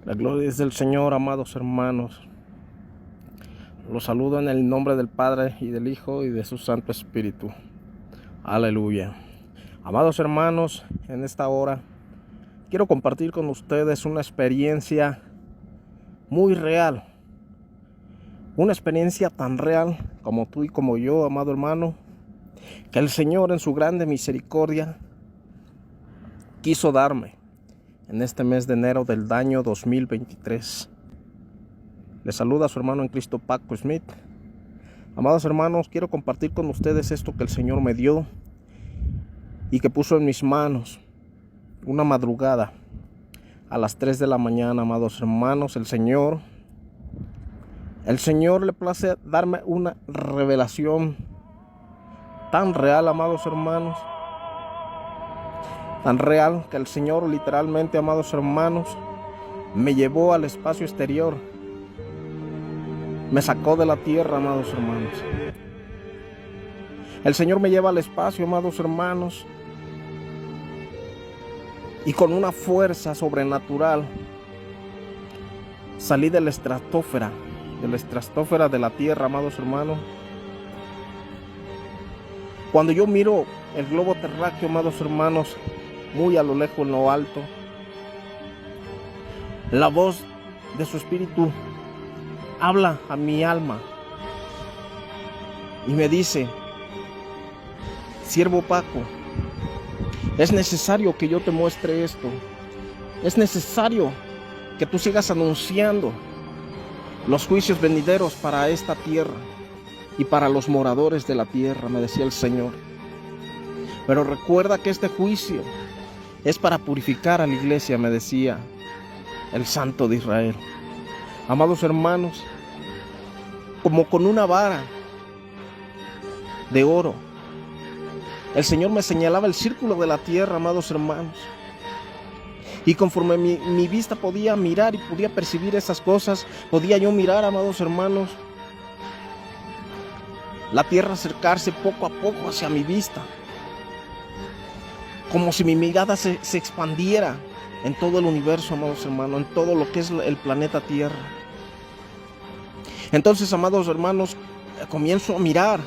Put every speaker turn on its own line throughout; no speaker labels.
La gloria es del Señor, amados hermanos. Los saludo en el nombre del Padre y del Hijo y de su Santo Espíritu. Aleluya. Amados hermanos, en esta hora quiero compartir con ustedes una experiencia muy real. Una experiencia tan real como tú y como yo, amado hermano, que el Señor en su grande misericordia quiso darme en este mes de enero del año 2023. Les saluda a su hermano en Cristo, Paco Smith. Amados hermanos, quiero compartir con ustedes esto que el Señor me dio y que puso en mis manos una madrugada a las 3 de la mañana, amados hermanos. El Señor le place darme una revelación tan real, amados hermanos, tan real que el Señor literalmente, amados hermanos, me llevó al espacio exterior. Me sacó de la tierra, amados hermanos. El Señor me lleva al espacio, amados hermanos, y con una fuerza sobrenatural salí de la estratosfera de la tierra, amados hermanos. Cuando yo miro el globo terráqueo, amados hermanos, muy a lo lejos, en lo alto, la voz de su espíritu habla a mi alma y me dice: siervo Paco, es necesario que yo te muestre esto. Es necesario que tú sigas anunciando los juicios venideros para esta tierra y para los moradores de la tierra, me decía el Señor. Pero recuerda que este juicio es para purificar a la iglesia, me decía el Santo de Israel. Amados hermanos, como con una vara de oro, el Señor me señalaba el círculo de la tierra, amados hermanos. Y conforme mi vista podía mirar y podía percibir esas cosas, podía yo mirar, amados hermanos, la tierra acercarse poco a poco hacia mi vista, como si mi mirada se expandiera en todo el universo, amados hermanos, en todo lo que es el planeta Tierra. Entonces, amados hermanos, comienzo a mirar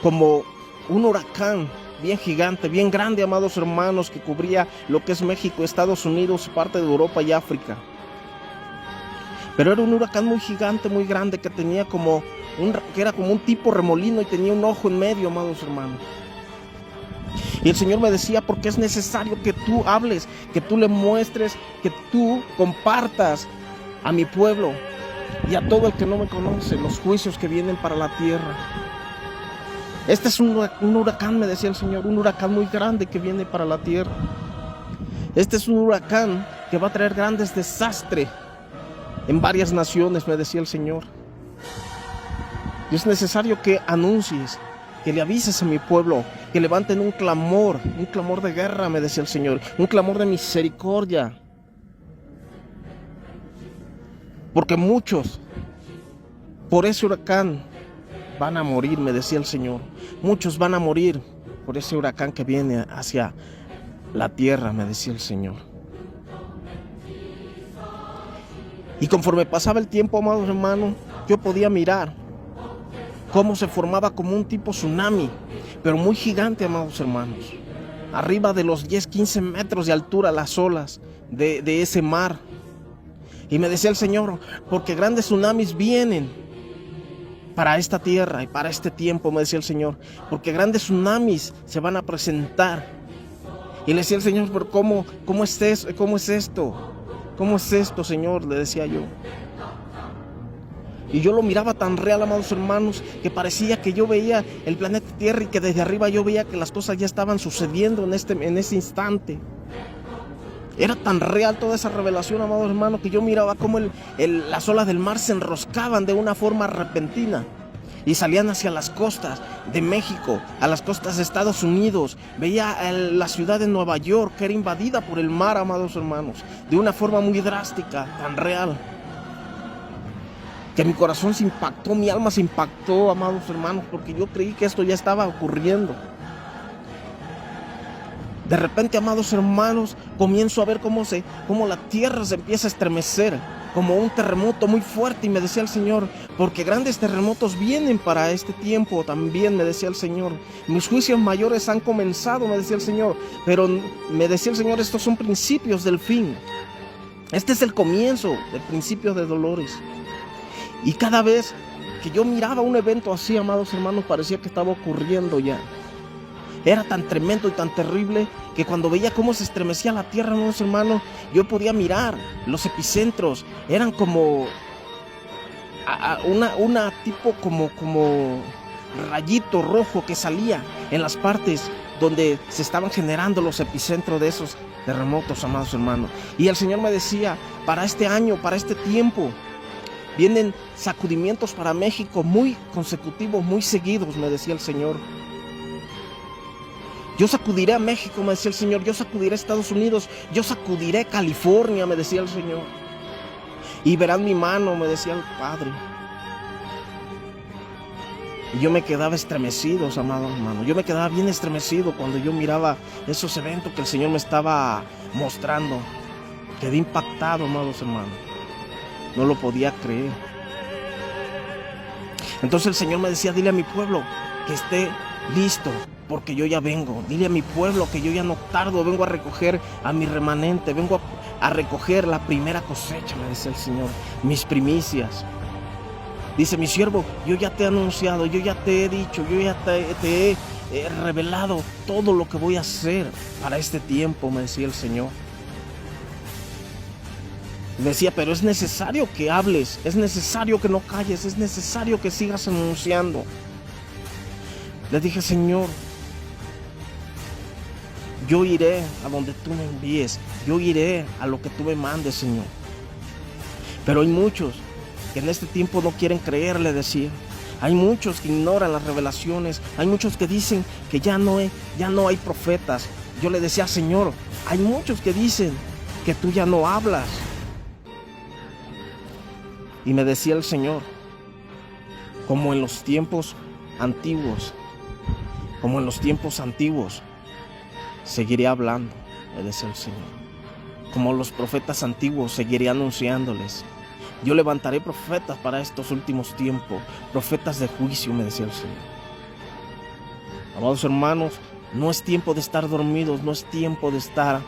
como un huracán bien gigante, bien grande, amados hermanos, que cubría lo que es México, Estados Unidos, parte de Europa y África. Pero era un huracán muy gigante, muy grande, que tenía que era como un tipo remolino y tenía un ojo en medio, amados hermanos. Y el Señor me decía: porque es necesario que tú hables, que tú le muestres, que tú compartas a mi pueblo y a todo el que no me conoce los juicios que vienen para la tierra. Este es un huracán, me decía el Señor, un huracán muy grande que viene para la tierra. Este es un huracán que va a traer grandes desastres en varias naciones, me decía el Señor. Y es necesario que anuncies, que le avises a mi pueblo, que levanten un clamor de guerra, me decía el Señor, un clamor de misericordia. Porque muchos, por ese huracán, van a morir, me decía el Señor. Muchos van a morir por ese huracán que viene hacia la tierra, me decía el Señor. Y conforme pasaba el tiempo, amados hermanos, yo podía mirar cómo se formaba como un tipo tsunami, pero muy gigante, amados hermanos. Arriba de los 10-15 metros de altura las olas de ese mar. Y me decía el Señor: porque grandes tsunamis vienen para esta tierra y para este tiempo, me decía el Señor, porque grandes tsunamis se van a presentar. Y le decía el Señor: pero ¿cómo es esto? ¿Cómo es esto, Señor? Le decía yo. Y yo lo miraba tan real, amados hermanos, que parecía que yo veía el planeta Tierra y que desde arriba yo veía que las cosas ya estaban sucediendo en ese instante. Era tan real toda esa revelación, amados hermanos, que yo miraba cómo las olas del mar se enroscaban de una forma repentina y salían hacia las costas de México, a las costas de Estados Unidos. Veía la ciudad de Nueva York, que era invadida por el mar, amados hermanos, de una forma muy drástica, tan real, que mi corazón se impactó, mi alma se impactó, amados hermanos, porque yo creí que esto ya estaba ocurriendo. De repente, amados hermanos, comienzo a ver cómo la tierra se empieza a estremecer, como un terremoto muy fuerte. Y me decía el Señor, porque grandes terremotos vienen para este tiempo también, me decía el Señor. Mis juicios mayores han comenzado, me decía el Señor. Pero me decía el Señor, estos son principios del fin. Este es el comienzo del principio de dolores. Y cada vez que yo miraba un evento así, amados hermanos, parecía que estaba ocurriendo ya. Era tan tremendo y tan terrible que cuando veía cómo se estremecía la tierra, amados hermanos, yo podía mirar los epicentros. Eran como una tipo como rayito rojo que salía en las partes donde se estaban generando los epicentros de esos terremotos, amados hermanos. Y el Señor me decía, para este año, para este tiempo, vienen sacudimientos para México muy consecutivos, muy seguidos, me decía el Señor. Yo sacudiré a México, me decía el Señor. Yo sacudiré a Estados Unidos. Yo sacudiré California, me decía el Señor. Y verán mi mano, me decía el Padre. Y yo me quedaba estremecido, amado hermano. Yo me quedaba bien estremecido cuando yo miraba esos eventos que el Señor me estaba mostrando. Quedé impactado, amados hermanos. No lo podía creer. Entonces el Señor me decía, dile a mi pueblo que esté listo, porque yo ya vengo. Dile a mi pueblo que yo ya no tardo, vengo a recoger a mi remanente, vengo a recoger la primera cosecha, me dice el Señor, mis primicias. Dice, mi siervo, yo ya te he anunciado, yo ya te he dicho, yo ya te he revelado todo lo que voy a hacer para este tiempo, me decía el Señor. Me decía, pero es necesario que hables, es necesario que no calles, es necesario que sigas anunciando. Le dije, Señor, yo iré a donde tú me envíes, yo iré a lo que tú me mandes, Señor. Pero hay muchos que en este tiempo no quieren creer, le decía. Hay muchos que ignoran las revelaciones, hay muchos que dicen que ya no hay profetas. Yo le decía, Señor, hay muchos que dicen que tú ya no hablas. Y me decía el Señor, como en los tiempos antiguos, seguiré hablando, me decía el Señor. Como los profetas antiguos, seguiré anunciándoles. Yo levantaré profetas para estos últimos tiempos, profetas de juicio, me decía el Señor. Amados hermanos, no es tiempo de estar dormidos, no es tiempo de estar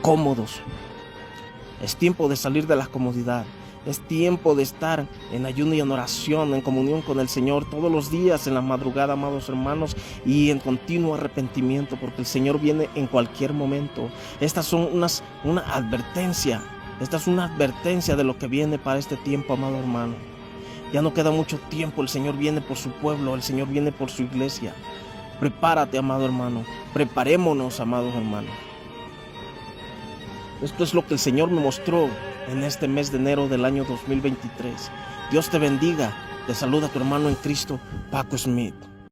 cómodos. Es tiempo de salir de la comodidad. Es tiempo de estar en ayuno y en oración, en comunión con el Señor todos los días en la madrugada, amados hermanos, y en continuo arrepentimiento, porque el Señor viene en cualquier momento. Estas son una advertencia. Esta es una advertencia de lo que viene para este tiempo, amado hermano. Ya no queda mucho tiempo. El Señor viene por su pueblo, el Señor viene por su iglesia. Prepárate, amado hermano. Preparémonos, amados hermanos. Esto es lo que el Señor me mostró en este mes de enero del año 2023. Dios te bendiga. Te saluda tu hermano en Cristo, Paco Smith.